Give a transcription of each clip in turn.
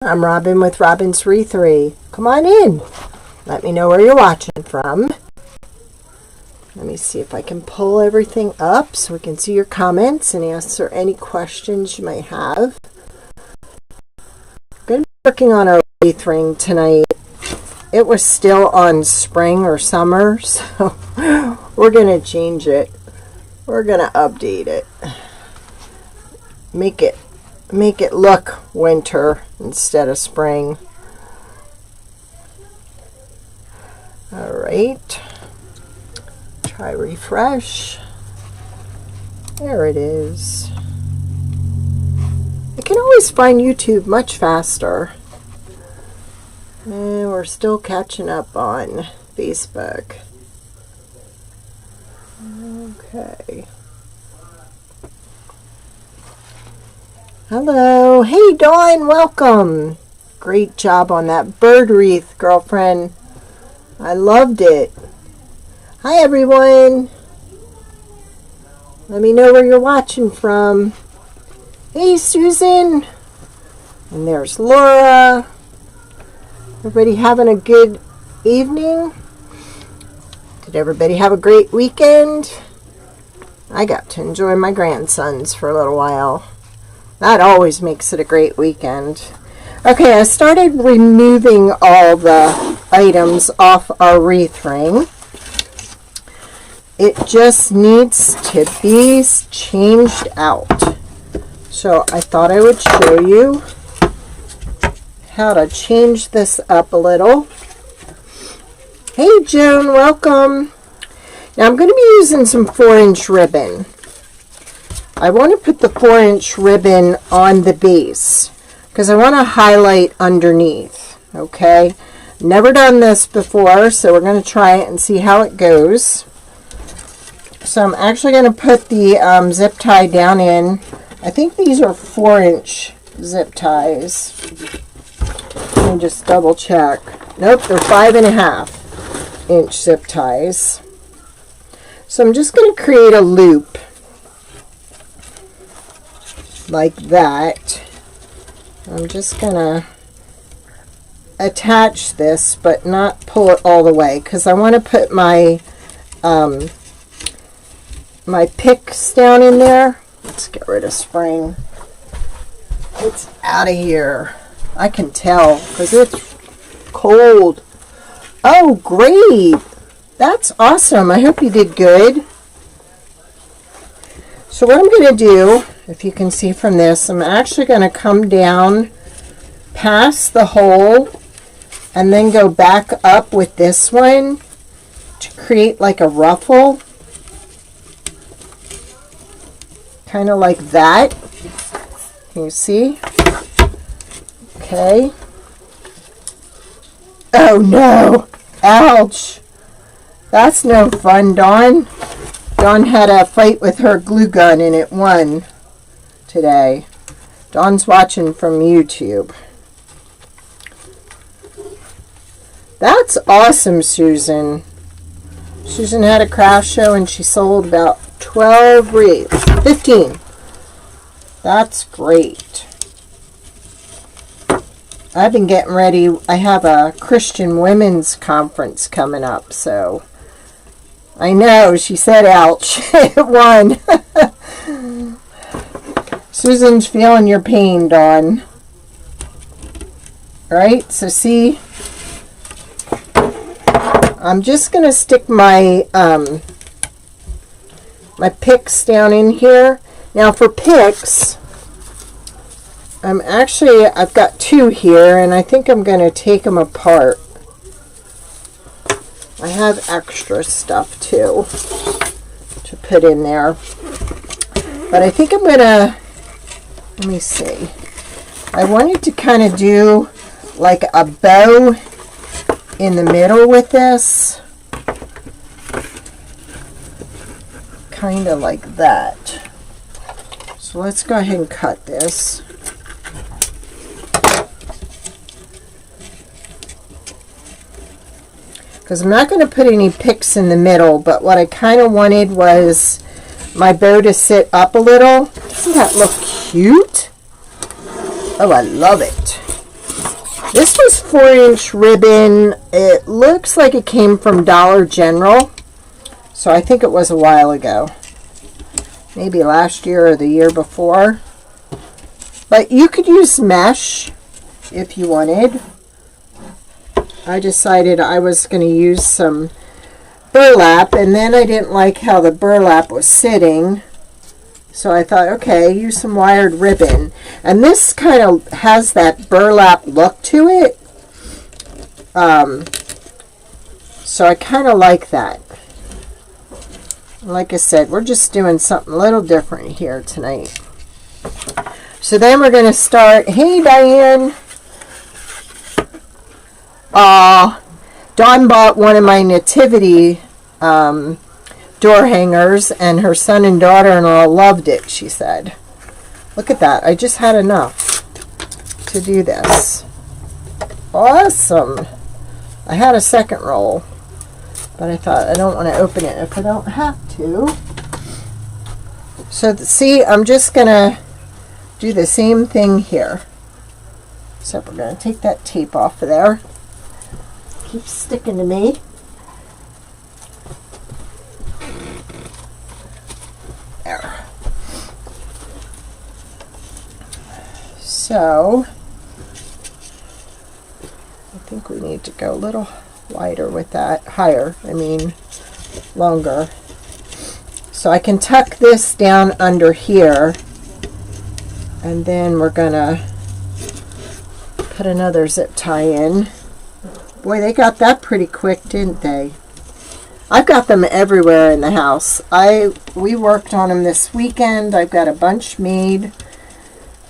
I'm Robin with Robin's Wreathery. Come on in. Let me know where you're watching from. Let me see if I can pull everything up so we can see your comments and answer any questions you might have. I'm going to be working on our wreath ring tonight. It was still on spring or summer, so we're going to change it. We're going to update it. Make it look winter instead of spring. All right. Try refresh. There it is. I can always find YouTube much faster. And we're still catching up on Facebook. Okay. Hello. Hey, Dawn. Welcome. Great job on that bird wreath, girlfriend. I loved it. Hi, everyone. Let me know where you're watching from. Hey, Susan. And there's Laura. Everybody having a good evening? Did everybody have a great weekend? I got to enjoy my grandsons for a little while. That always makes it a great weekend. Okay, I started removing all the items off our wreath ring. It just needs to be changed out. So I thought I would show you how to change this up a little. Hey, Joan, welcome. Now I'm going to be using some 4-inch ribbon. I want to put the 4-inch ribbon on the base because I want to highlight underneath. Okay, never done this before, so we're going to try it and see how it goes. So I'm actually going to put the zip tie down in. I think these are 4-inch zip ties. Let me just double check. Nope, they're 5.5-inch zip ties. So I'm just going to create a loop like that. I'm just gonna attach this but not pull it all the way because I want to put my my picks down in there. Let's get rid of spring. It's out of here. I can tell because it's cold. Oh, great. That's awesome. I hope you did good. So what I'm going to do, if you can see from this, I'm actually going to come down past the hole and then go back up with this one to create like a ruffle. Kind of like that. Can you see? Okay. Oh no! Ouch! That's no fun, Dawn. Dawn had a fight with her glue gun and it won today. Dawn's watching from YouTube. That's awesome, Susan. Susan had a craft show and she sold about 12 wreaths. 15. That's great. I've been getting ready. I have a Christian women's conference coming up, so I know, she said ouch. It won. Susan's feeling your pain, Dawn. Alright, so see, I'm just going to stick my my picks down in here. Now for picks, I've got 2 here, and I think I'm going to take them apart. I have extra stuff too to put in there, but I think I'm gonna, let me see, I wanted to kind of do like a bow in the middle with this, kind of like that. So let's go ahead and cut this. Because I'm not going to put any picks in the middle, but what I kind of wanted was my bow to sit up a little. Doesn't that look cute? Oh, I love it. 4-inch ribbon. It looks like it came from Dollar General, so I think it was a while ago, maybe last year or the year before. But you could use mesh if you wanted. I decided I was going to use some burlap, and then I didn't like how the burlap was sitting, so I thought, okay, use some wired ribbon. And this kind of has that burlap look to it, so I kind of like that. Like I said, we're just doing something a little different here tonight. So then we're going to start. Hey, Diane. Dawn bought one of my nativity door hangers, and her son and daughter-in-law loved it, she said. Look at that. I just had enough to do this. Awesome. I had a second roll, but I thought I don't want to open it if I don't have to. So see, I'm just going to do the same thing here. Except we're going to take that tape off of there. Keeps sticking to me. There. So I think we need to go a little wider with that. Higher, I mean longer. So I can tuck this down under here, and then we're gonna put another zip tie in. Boy, they got that pretty quick, didn't they? I've got them everywhere in the house. We worked on them this weekend. I've got a bunch made.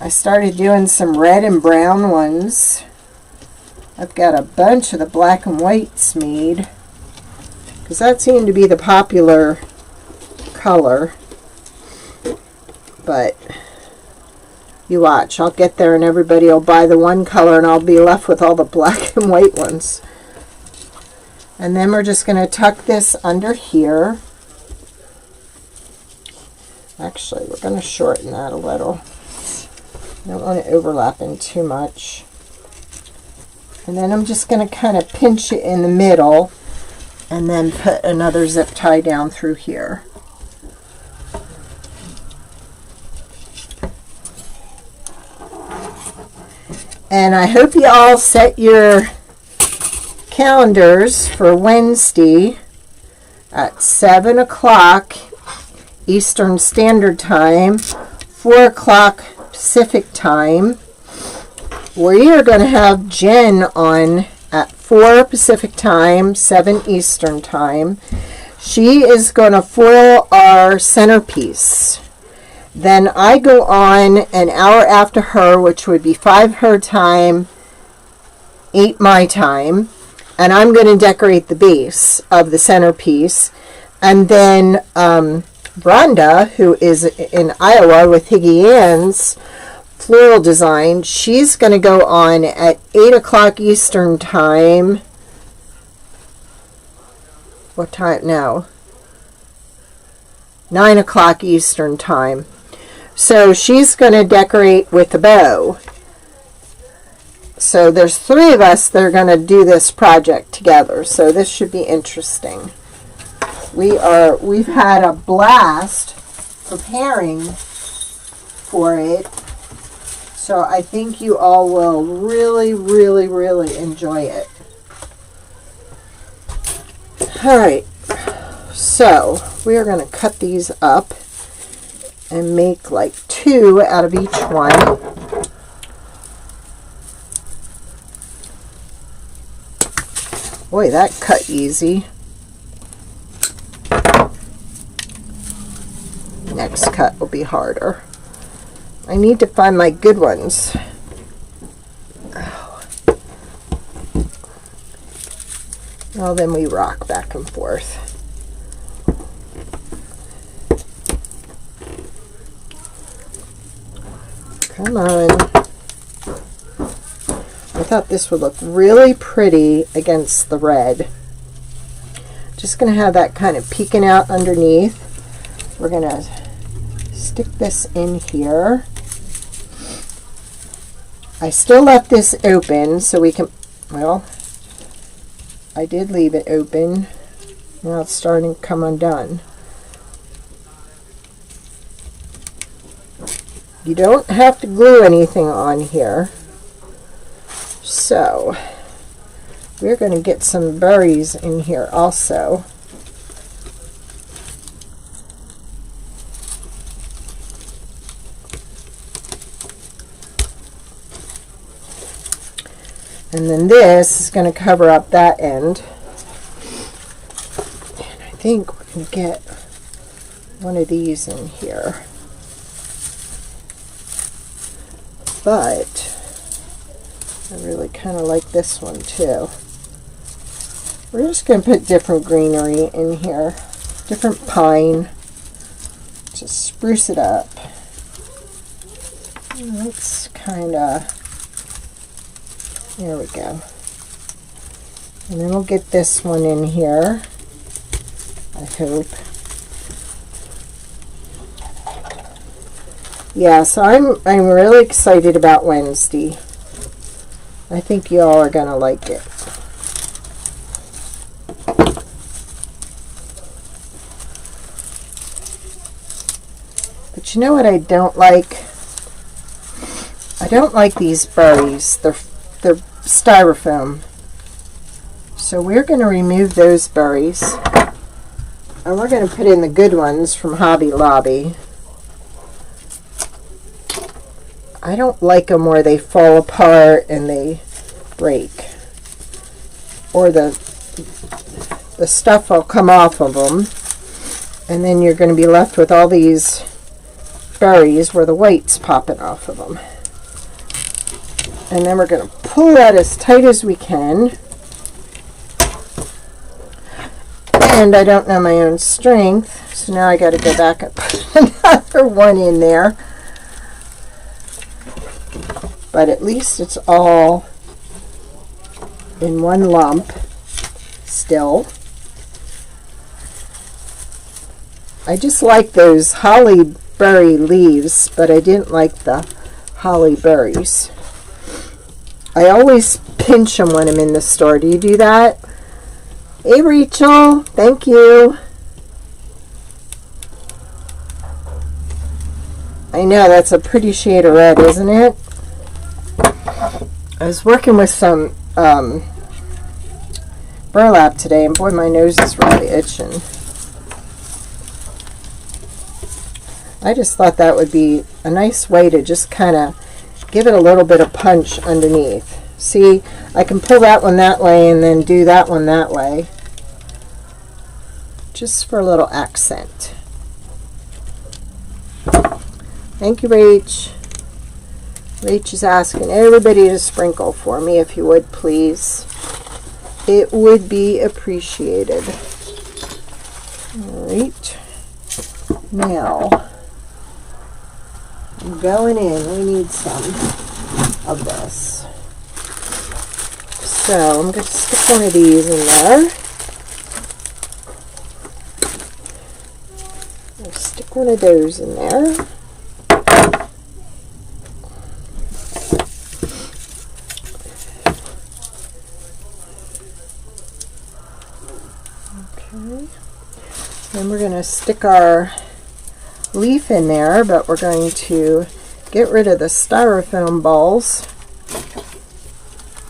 I started doing some red and brown ones. I've got a bunch of the black and whites made, because that seemed to be the popular color. But you watch, I'll get there and everybody will buy the one color and I'll be left with all the black and white ones. And then we're just going to tuck this under here. Actually, we're going to shorten that a little. I don't want it overlapping too much. And then I'm just going to kind of pinch it in the middle and then put another zip tie down through here. And I hope you all set your calendars for Wednesday at 7 o'clock Eastern Standard Time, 4 o'clock Pacific Time. We are going to have Jen on at 4 Pacific Time, 7 Eastern Time. She is going to foil our centerpiece. Then I go on an hour after her, which would be 5 her time, 8 my time, and I'm going to decorate the base of the centerpiece. And then Brenda, who is in Iowa with Higgy Ann's floral design, she's going to go on at 8 o'clock Eastern Time. What time now? 9 o'clock Eastern Time. So she's going to decorate with a bow. So there's 3 of us that are going to do this project together. So this should be interesting. We've had a blast preparing for it. So I think you all will really, really, really enjoy it. All right. So we are going to cut these up and make like 2 out of each one. Boy, that cut easy. Next cut will be harder. I need to find my good ones. Oh. Well, then we rock back and forth. Come on. I thought this would look really pretty against the red. Just going to have that kind of peeking out underneath. We're going to stick this in here. I still left this open so we can Well, I did leave it open. Now it's starting to come undone. You don't have to glue anything on here. So, we're going to get some berries in here also. And then this is going to cover up that end. And I think we can get one of these in here. But I really kind of like this one too. We're just going to put different greenery in here. Different pine. Just spruce it up. Let's kind of... There we go. And then we'll get this one in here, I hope. Yeah, so I'm really excited about Wednesday. I think you all are going to like it. But you know what I don't like? I don't like these berries. They're styrofoam. So we're going to remove those berries. And we're going to put in the good ones from Hobby Lobby. I don't like them where they fall apart and they break. Or the stuff will come off of them. And then you're going to be left with all these berries where the white's popping off of them. And then we're going to pull that as tight as we can. And I don't know my own strength, so now I got to go back and put another one in there. But at least it's all in one lump still. I just like those holly berry leaves, but I didn't like the holly berries. I always pinch them when I'm in the store. Do you do that? Hey, Rachel. Thank you. I know, that's a pretty shade of red, isn't it? I was working with some burlap today, and boy, my nose is really itching. I just thought that would be a nice way to just kind of give it a little bit of punch underneath. See, I can pull that one that way and then do that one that way. Just for a little accent. Thank you, Rach. Rach is asking everybody to sprinkle for me, if you would, please. It would be appreciated. All right. Now, I'm going in. We need some of this. So I'm going to stick one of these in there. I'll stick one of those in there. Okay. Then we're going to stick our leaf in there, but we're going to get rid of the styrofoam balls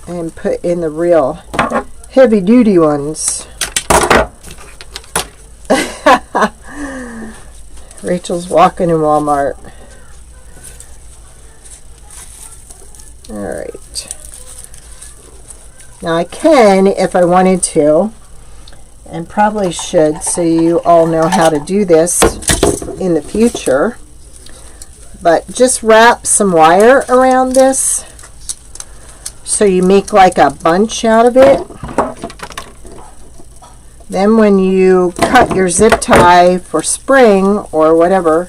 and put in the real heavy duty ones. Rachel's walking in Walmart. Alright. Now I can, if I wanted to, and probably should, so you all know how to do this in the future, but just wrap some wire around this so you make like a bunch out of it. Then when you cut your zip tie for spring or whatever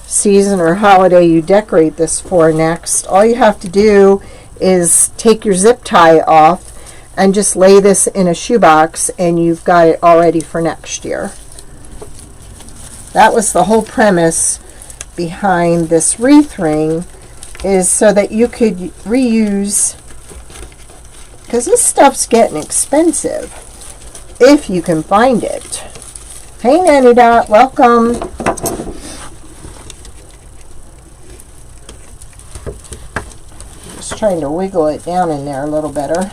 season or holiday you decorate this for next, all you have to do is take your zip tie off and just lay this in a shoebox and you've got it all ready for next year. That was the whole premise behind this wreath ring, is so that you could reuse because this stuff's getting expensive if you can find it. Hey Nanny Dot, welcome. Just trying to wiggle it down in there a little better.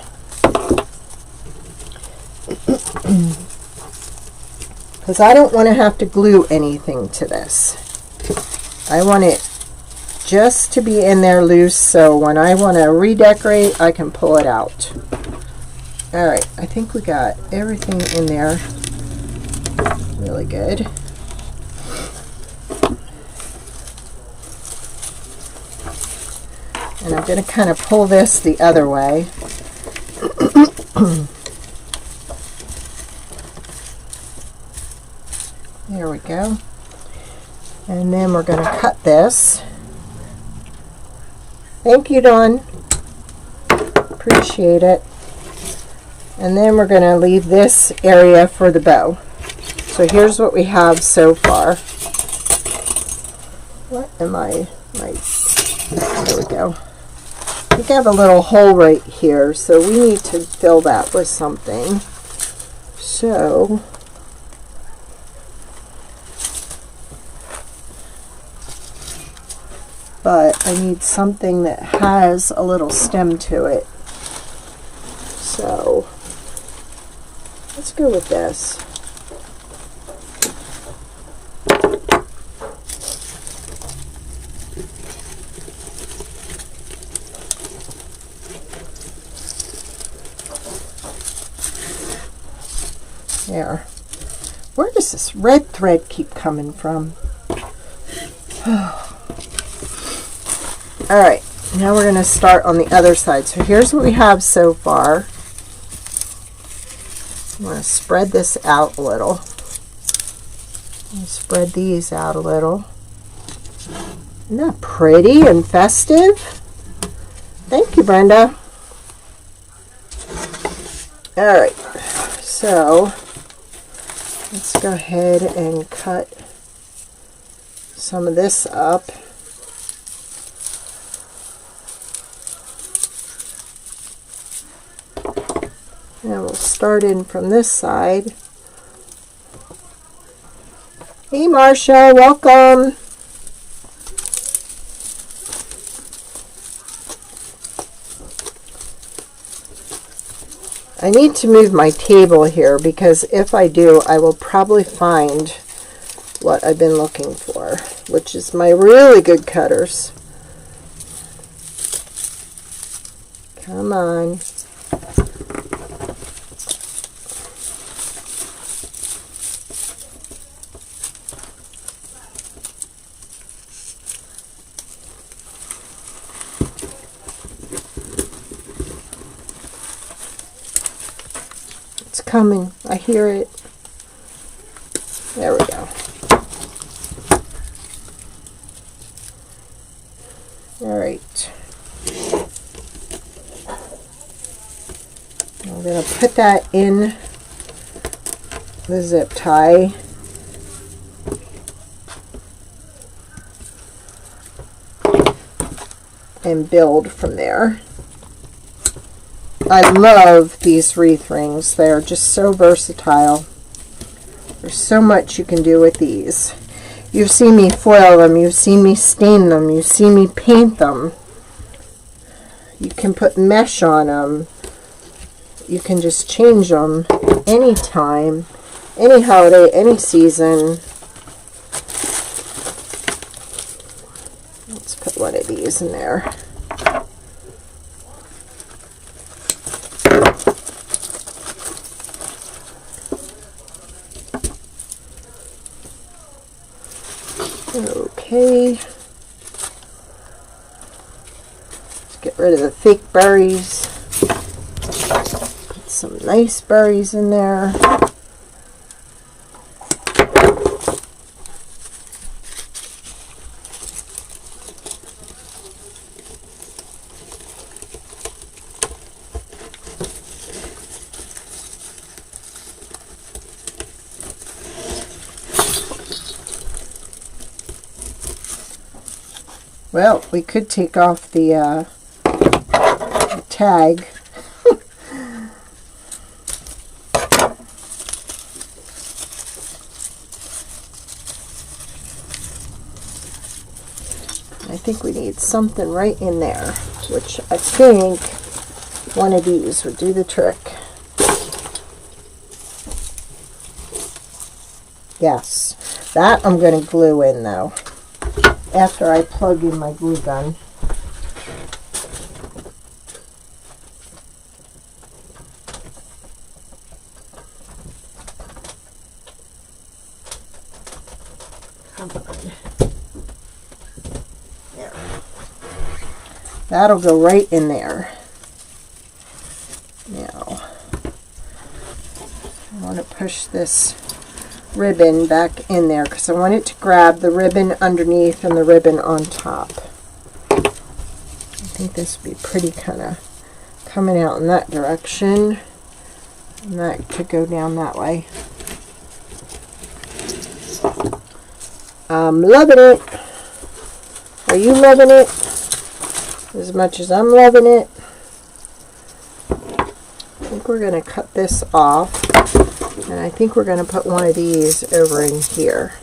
Because I don't want to have to glue anything to this. I want it just to be in there loose, so when I want to redecorate, I can pull it out. Alright, I think we got everything in there really good. And I'm going to kind of pull this the other way. There we go. And then we're going to cut this. Thank you, Dawn. Appreciate it. And then we're going to leave this area for the bow. So here's what we have so far. What am I? There we go. I think I have a little hole right here, so we need to fill that with something. So but I need something that has a little stem to it. So let's go with this. There. Where does this red thread keep coming from? Alright, now we're going to start on the other side. So here's what we have so far. I'm going to spread this out a little. Spread these out a little. Isn't that pretty and festive? Thank you, Brenda. Alright, so let's go ahead and cut some of this up. And we'll start in from this side. Hey Marcia, welcome. I need to move my table here because if I do, I will probably find what I've been looking for, which is my really good cutters. Come on. Coming. I hear it. There we go. All right. I'm going to put that in the zip tie. And build from there. I love these wreath rings. They're just so versatile. There's so much you can do with these. You've seen me foil them. You've seen me stain them. You've seen me paint them. You can put mesh on them. You can just change them anytime, any holiday, any season. Let's put one of these in there. Okay, let's get rid of the fake berries. Put some nice berries in there. Well, we could take off the tag. think we need something right in there, which I think one of these would do the trick. Yes, that I'm going to glue in though, after I plug in my glue gun. Come on. There. That'll go right in there. Now, I want to push this ribbon back in there because I want it to grab the ribbon underneath and the ribbon on top. I think this would be pretty kind of coming out in that direction, and that could go down that way. I'm loving it. Are you loving it as much as I'm loving it? I think we're going to cut this off, and I think we're going to put one of these over in here.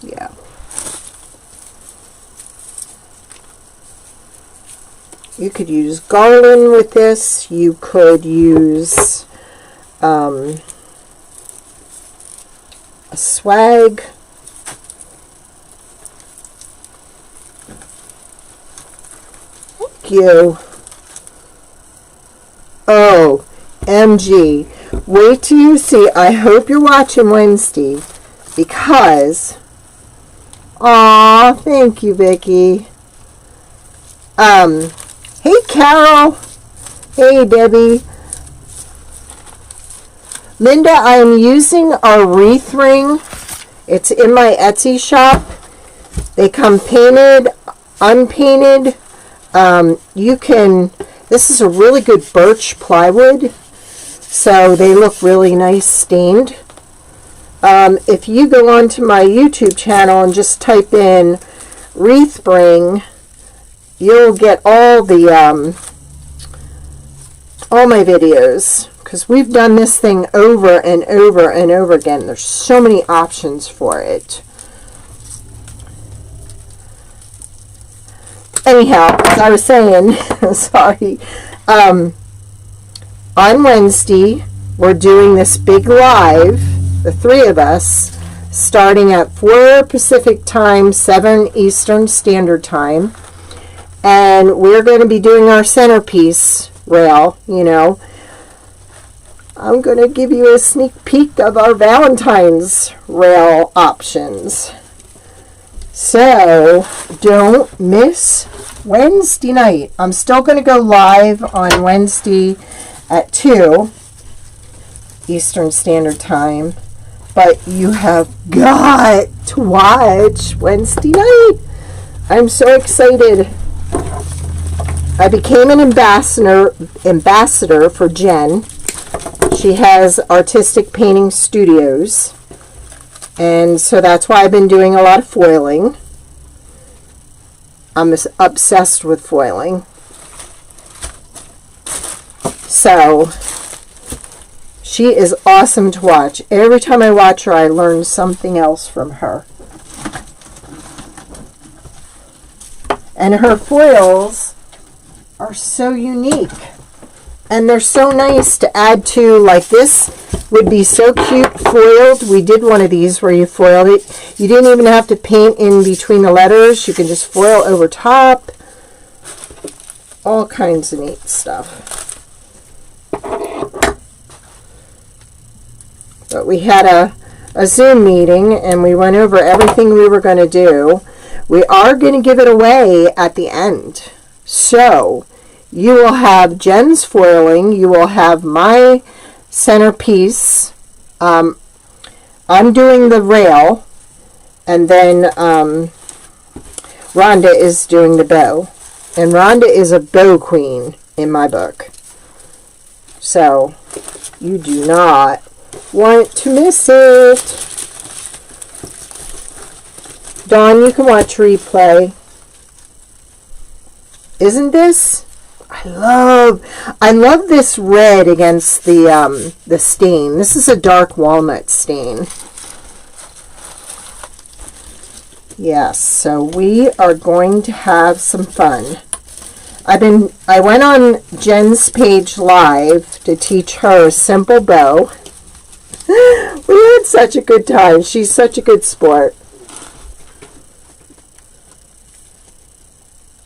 Yeah. You could use garland with this. You could use a swag. Thank you. Oh, MG. Wait till you see. I hope you're watching Wednesday, because aw, thank you, Vicki. Hey, Carol. Hey, Debbie. Linda, I'm using a wreath ring. It's in my Etsy shop. They come painted, unpainted. This is a really good birch plywood, so they look really nice stained. If you go onto my YouTube channel and just type in wreath ring, you'll get all my videos, because we've done this thing over and over and over again. There's so many options for it. Anyhow, as I was saying, sorry, on Wednesday, we're doing this big live, the three of us, starting at 4 Pacific time, 7 Eastern Standard Time, and we're going to be doing our centerpiece rail, you know. I'm going to give you a sneak peek of our Valentine's rail options. So, don't miss Wednesday night. I'm still going to go live on Wednesday at 2 Eastern Standard Time, but you have got to watch Wednesday night. I'm so excited. I became an ambassador for Jen. She has Artistic Painting Studios, and so that's why I've been doing a lot of foiling. I'm obsessed with foiling. So she is awesome to watch. Every time I watch her, I learn something else from her. And her foils are so unique. And they're so nice to add to, like this would be so cute foiled. We did one of these where you foiled it. You didn't even have to paint in between the letters. You can just foil over top. All kinds of neat stuff. But we had a Zoom meeting, and we went over everything we were going to do. We are going to give it away at the end. So you will have Jen's foiling. You will have my centerpiece. I'm doing the rail, and then Rhonda is doing the bow. And Rhonda is a bow queen in my book. So you do not want to miss it. Dawn, you can watch replay. Isn't this? I love this red against the stain. This is a dark walnut stain. Yes, so we are going to have some fun. I went on Jen's page live to teach her a simple bow. We had such a good time. She's such a good sport.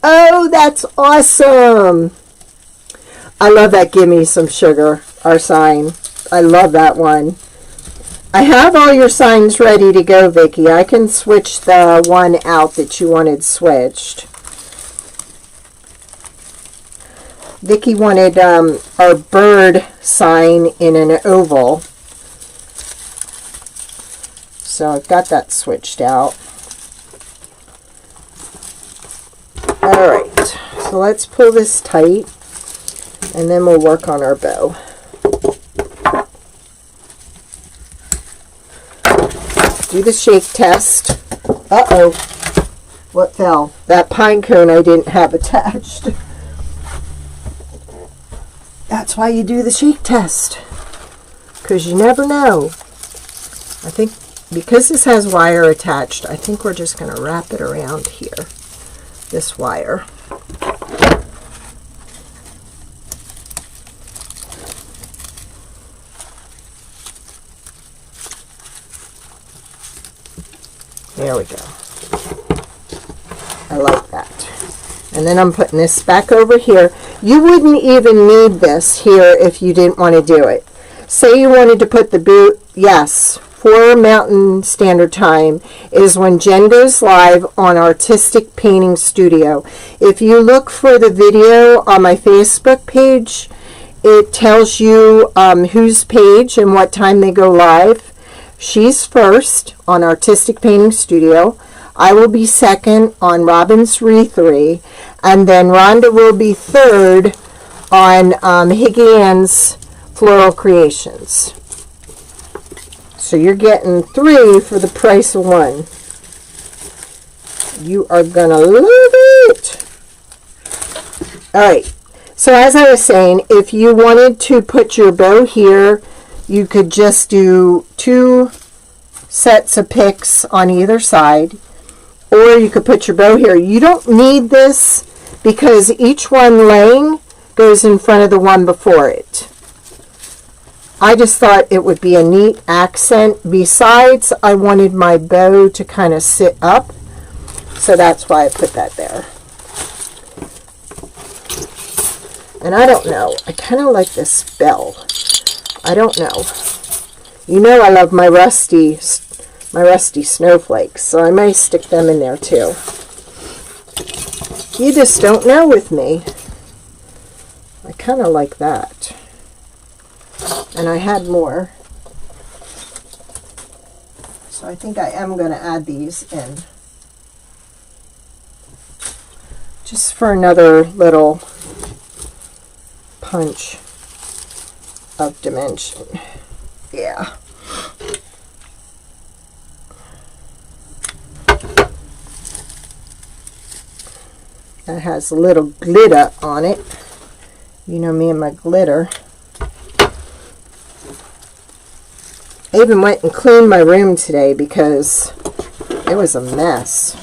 Oh, that's awesome. I love that Give Me Some Sugar, our sign. I love that one. I have all your signs ready to go, Vicki. I can switch the one out that you wanted switched. Vicki wanted our bird sign in an oval. So I've got that switched out. Alright, so let's pull this tight and then we'll work on our bow. Do the shake test. Uh-oh. What fell? That pine cone I didn't have attached. That's why you do the shake test. Because you never know. I think because this has wire attached, I think we're just going to wrap it around here. This wire. There we go. I like that. And then I'm putting this back over here. You wouldn't even need this here if you didn't want to do it. Say you wanted to put the boot, yes, 4 Mountain Standard Time is when Jen goes live on Artistic Painting Studio. If you look for the video on my Facebook page, it tells you whose page and what time they go live. She's first on Artistic Painting Studio. I will be second on Robin's Wreathery, and then Rhonda will be third on Higgy Ann's Floral Creations. So you're getting 3 for the price of 1. You are gonna love it. Alright, so as I was saying, if you wanted to put your bow here, you could just do 2 sets of picks on either side, or you could put your bow here. You don't need this because each one laying goes in front of the one before it. I just thought it would be a neat accent. Besides, I wanted my bow to kind of sit up, so that's why I put that there. And I don't know, I kind of like this bell. I don't know. You know I love my rusty snowflakes, so I may stick them in there too. You just don't know with me. I kind of like that. And I had more. So I think I am going to add these in. Just for another little punch of dimension. Yeah. That has a little glitter on it. You know me and my glitter. I even went and cleaned my room today because it was a mess.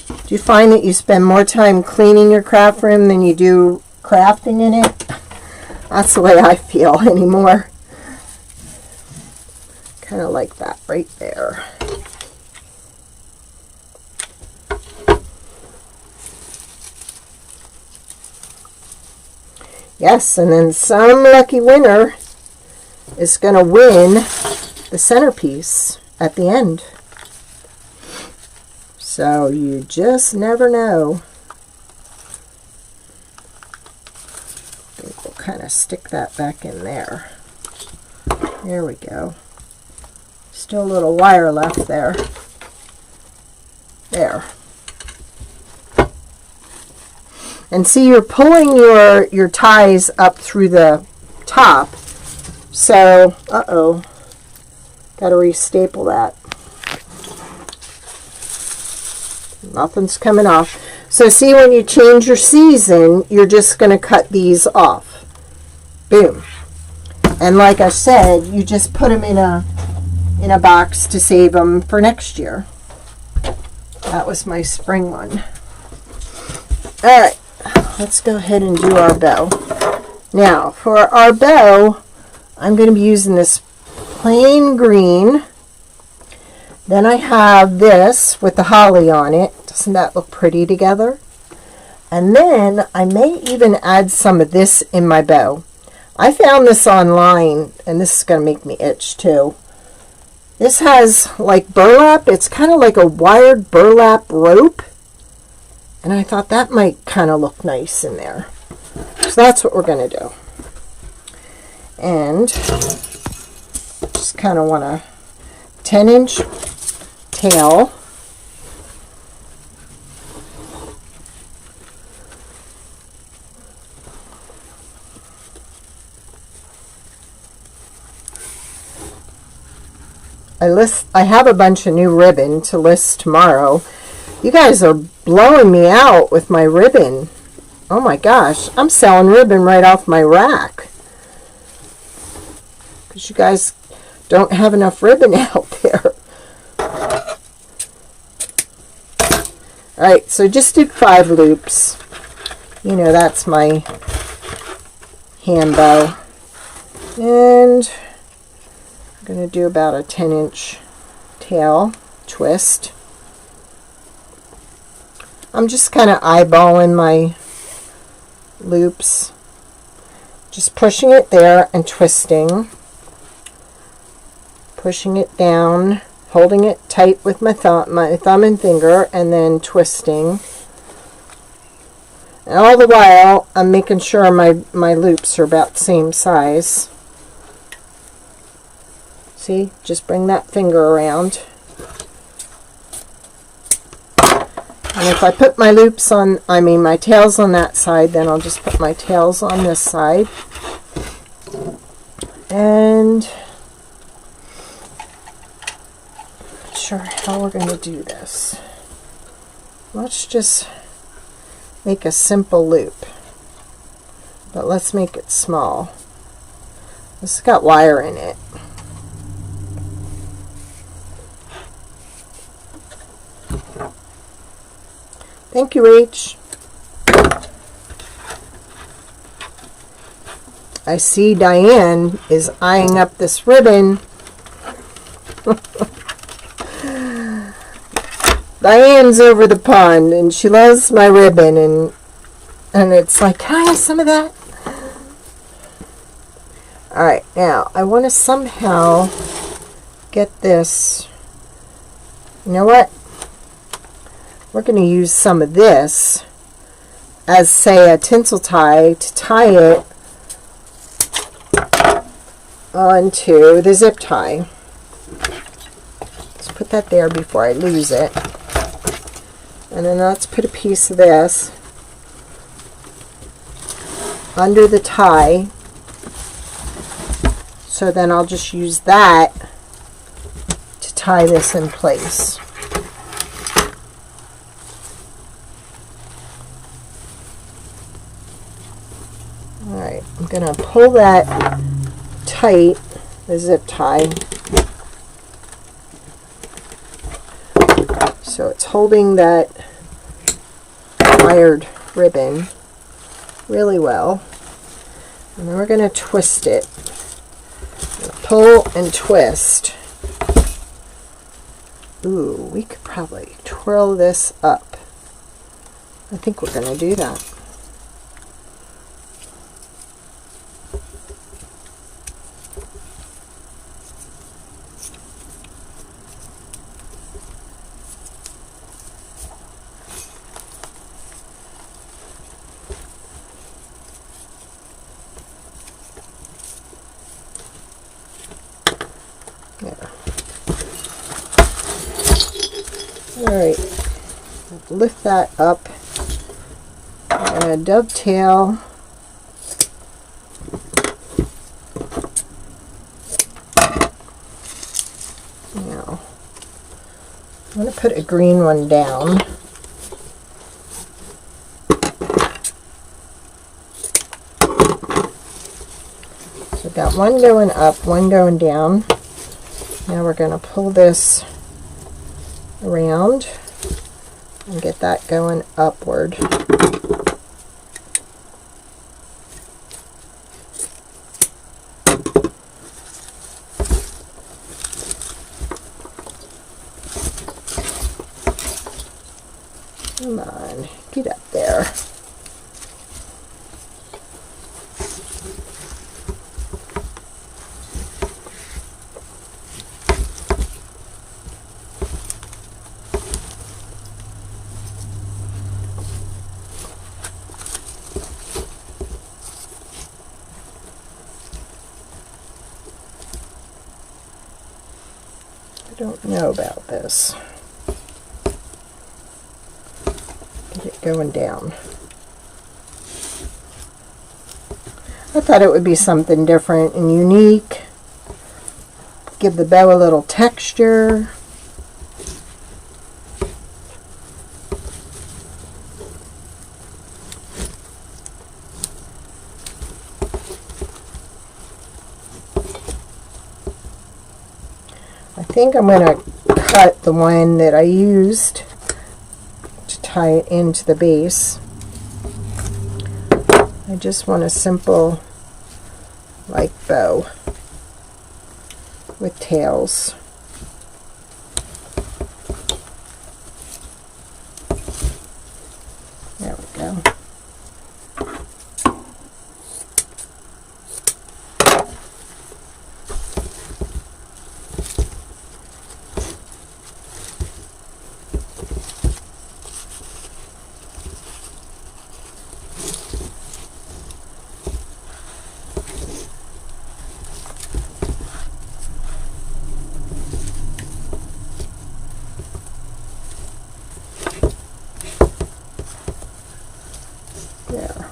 Do you find that you spend more time cleaning your craft room than you do crafting in it? That's the way I feel anymore. Kind of like that right there. Yes, and then some lucky winner is going to win the centerpiece at the end. So you just never know. I think we'll kind of stick that back in there. There we go. Still a little wire left there. There. And see, you're pulling your ties up through the top. So, uh-oh, got to restaple that. Nothing's coming off. So see, when you change your season, you're just going to cut these off. Boom. And like I said, you just put them in a box to save them for next year. That was my spring one. All right, let's go ahead and do our bow. Now, for our bow, I'm going to be using this plain green. Then I have this with the holly on it. Doesn't that look pretty together? And then I may even add some of this in my bow. I found this online, and this is going to make me itch too. This has like burlap. It's kind of like a wired burlap rope. And I thought that might kind of look nice in there. So that's what we're going to do. And just kind of want a 10-inch tail. I have a bunch of new ribbon to list tomorrow. You guys are blowing me out with my ribbon. Oh my gosh, I'm selling ribbon right off my rack. Because you guys don't have enough ribbon out there. Alright, so just did 5 loops. You know, that's my hand bow. And I'm going to do about a 10-inch tail twist. I'm just kind of eyeballing my loops. Just pushing it there and twisting. Pushing it down, holding it tight with my thumb and finger, and then twisting. And all the while, I'm making sure my loops are about the same size. See, just bring that finger around. And if I put my loops on, my tails on that side, then I'll just put my tails on this side. And not sure how we're going to do this. Let's just make a simple loop. But let's make it small. This has got wire in it. Thank you, H. I see Diane is eyeing up this ribbon. Diane's over the pond, and she loves my ribbon, and it's like, can I have some of that? Alright, now, I want to somehow get this. You know what? We're going to use some of this as, say, a tinsel tie to tie it onto the zip tie. Let's put that there before I lose it. And then let's put a piece of this under the tie. So then I'll just use that to tie this in place. Alright, I'm going to pull that tight, the zip tie, so it's holding that wired ribbon really well. And then we're going to twist it. Pull and twist. Ooh, we could probably twirl this up. I think we're going to do that. Alright, lift that up. I'm going to dovetail. Now, I'm going to put a green one down. So I've got one going up, one going down. Now we're going to pull this around. and get that going upward. Come on, get up there. I don't know about this. Get it going down. I thought it would be something different and unique. Give the bow a little texture. I think I'm going to cut the one that I used to tie it into the base. I just want a simple, like, bow with tails. There we go. There.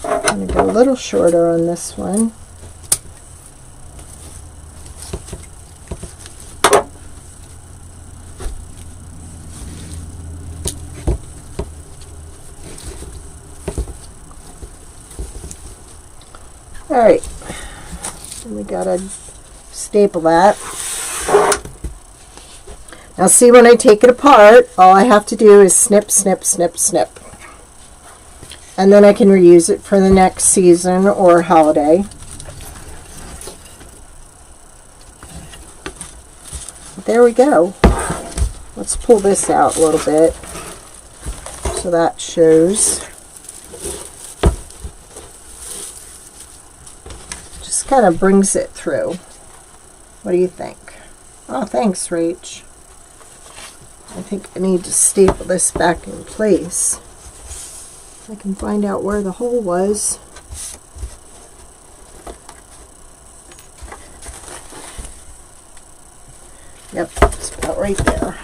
I'm going to go a little shorter on this one. Alright, and we got to staple that. Now see, when I take it apart, all I have to do is snip, snip, snip, snip. And then I can reuse it for the next season or holiday. There we go. Let's pull this out a little bit so that shows. Just kind of brings it through. What do you think? Oh, thanks, Rach. I think I need to staple this back in place. I can find out where the hole was. Yep, it's about right there.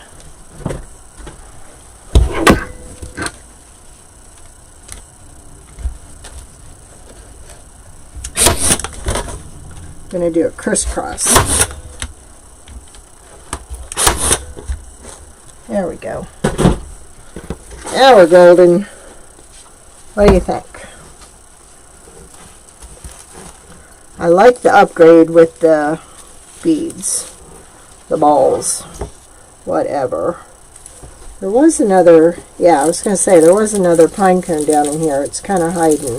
I'm going to do a crisscross. There we go. Now we're golden. What do you think? I like the upgrade with the beads, the balls, whatever. There was another, yeah, I was going to say, there was another pine cone down in here. It's kind of hiding.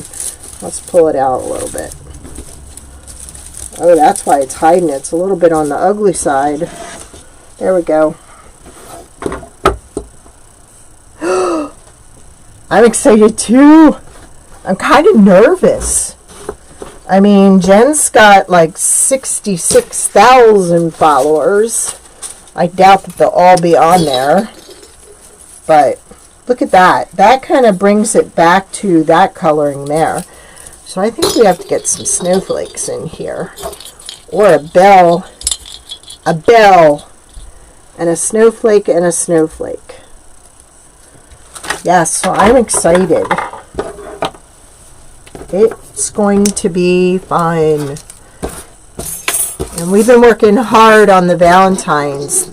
Let's pull it out a little bit. Oh, that's why it's hiding. It's a little bit on the ugly side. There we go. I'm excited too. I'm kind of nervous. I mean, Jen's got like 66,000 followers. I doubt that they'll all be on there. But look at that. That kind of brings it back to that coloring there. So I think we have to get some snowflakes in here. Or a bell. A bell. And a snowflake and a snowflake. Yes, so I'm excited. It's going to be fun. And we've been working hard on the Valentines.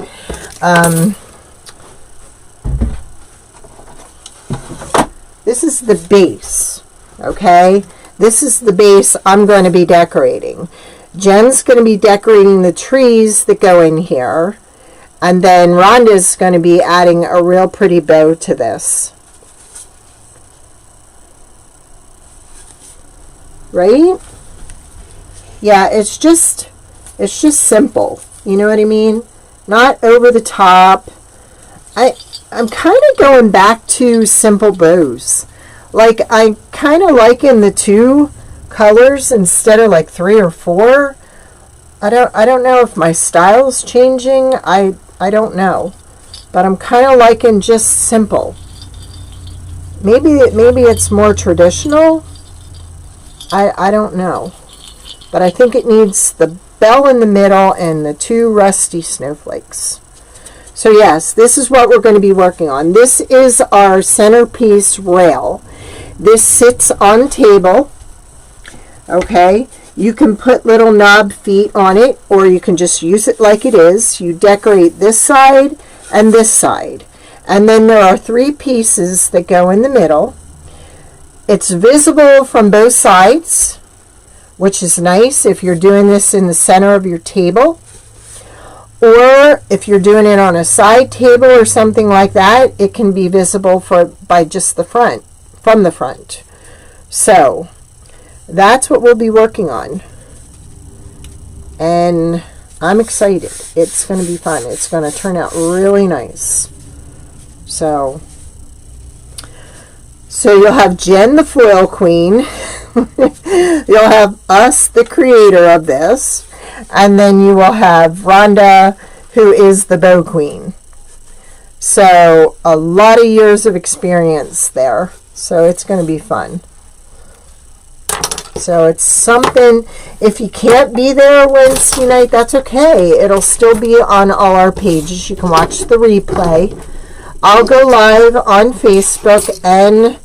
This is the base, okay? This is the base I'm going to be decorating. Jen's going to be decorating the trees that go in here. And then Rhonda's going to be adding a real pretty bow to this. Right? Yeah, it's just simple. You know what I mean? Not over the top. I'm kind of going back to simple bows. Like, I kind of liking the 2 colors instead of like 3 or 4. I don't know if my style's changing. I don't know. But I'm kind of liking just simple. Maybe it's more traditional. I don't know. But I think it needs the bell in the middle and the 2 rusty snowflakes. So yes, this is what we're going to be working on. This is our centerpiece rail. This sits on table. Okay, you can put little knob feet on it, or you can just use it like it is. You decorate this side and this side. And then there are 3 pieces that go in the middle. It's visible from both sides, which is nice if you're doing this in the center of your table. Or if you're doing it on a side table or something like that, it can be visible by just the front, from the front. So that's what we'll be working on. And I'm excited. It's going to be fun. It's going to turn out really nice. So you'll have Jen, the foil queen. You'll have us, the creator of this. And then you will have Rhonda, who is the bow queen. So a lot of years of experience there. So it's going to be fun. So it's something, if you can't be there Wednesday night, that's okay. It'll still be on all our pages. You can watch the replay. I'll go live on Facebook and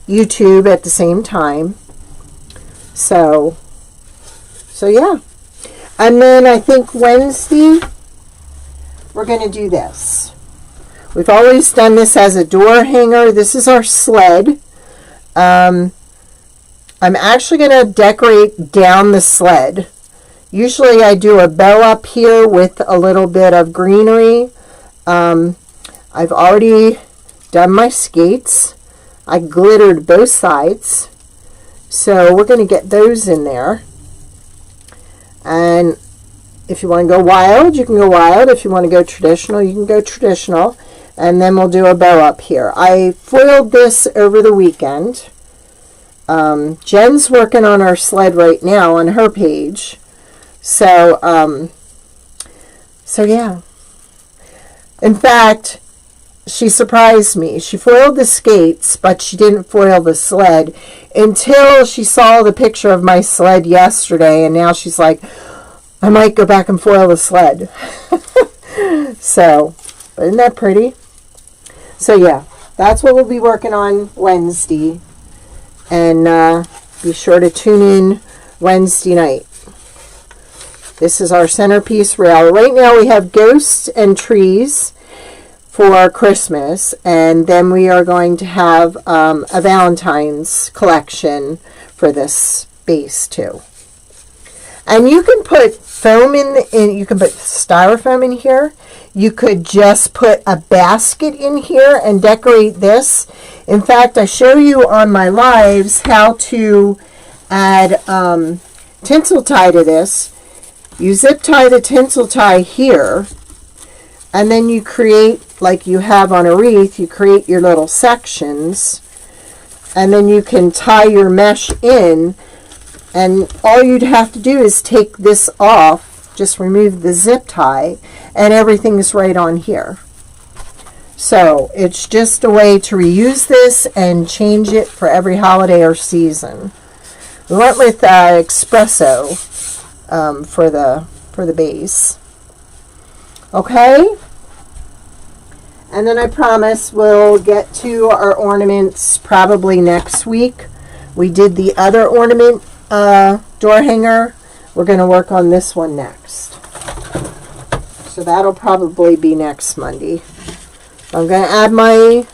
YouTube at the same time. So yeah. And then I think Wednesday, we're going to do this. We've always done this as a door hanger. This is our sled. I'm actually going to decorate down the sled. Usually I do a bow up here with a little bit of greenery. I've already done my skates. I glittered both sides. So we're going to get those in there. And if you want to go wild, you can go wild. If you want to go traditional, you can go traditional. And then we'll do a bow up here. I foiled this over the weekend. Jen's working on our sled right now on her page. So yeah. In fact, she surprised me. She foiled the skates, but she didn't foil the sled until she saw the picture of my sled yesterday, and now she's like, I might go back and foil the sled. So, but isn't that pretty? So yeah, that's what we'll be working on Wednesday. And be sure to tune in Wednesday night. This is our centerpiece rail. Right now we have ghosts and trees for Christmas, and then we are going to have a Valentine's collection for this base too. And you can put foam you can put styrofoam in here. You could just put a basket in here and decorate this. In fact, I show you on my lives how to add tinsel tie to this. You zip tie the tinsel tie here, and then you create, like you have on a wreath, you create your little sections, and then you can tie your mesh in, and all you'd have to do is take this off, just remove the zip tie, and everything's right on here. So it's just a way to reuse this and change it for every holiday or season. We went with espresso for the base. Okay? And then I promise we'll get to our ornaments probably next week. We did the other ornament door hanger. We're going to work on this one next. So that'll probably be next Monday. I'm going to add my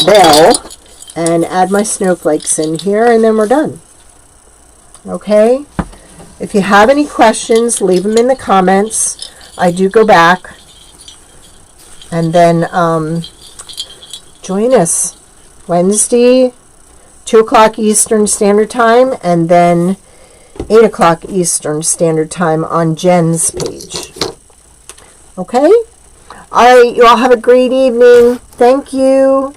bell and add my snowflakes in here, and then we're done. Okay? If you have any questions, leave them in the comments. I do go back. And then join us Wednesday, 2 o'clock Eastern Standard Time, and then 8 o'clock Eastern Standard Time on Jen's page. Okay? All right, you all have a great evening. Thank you.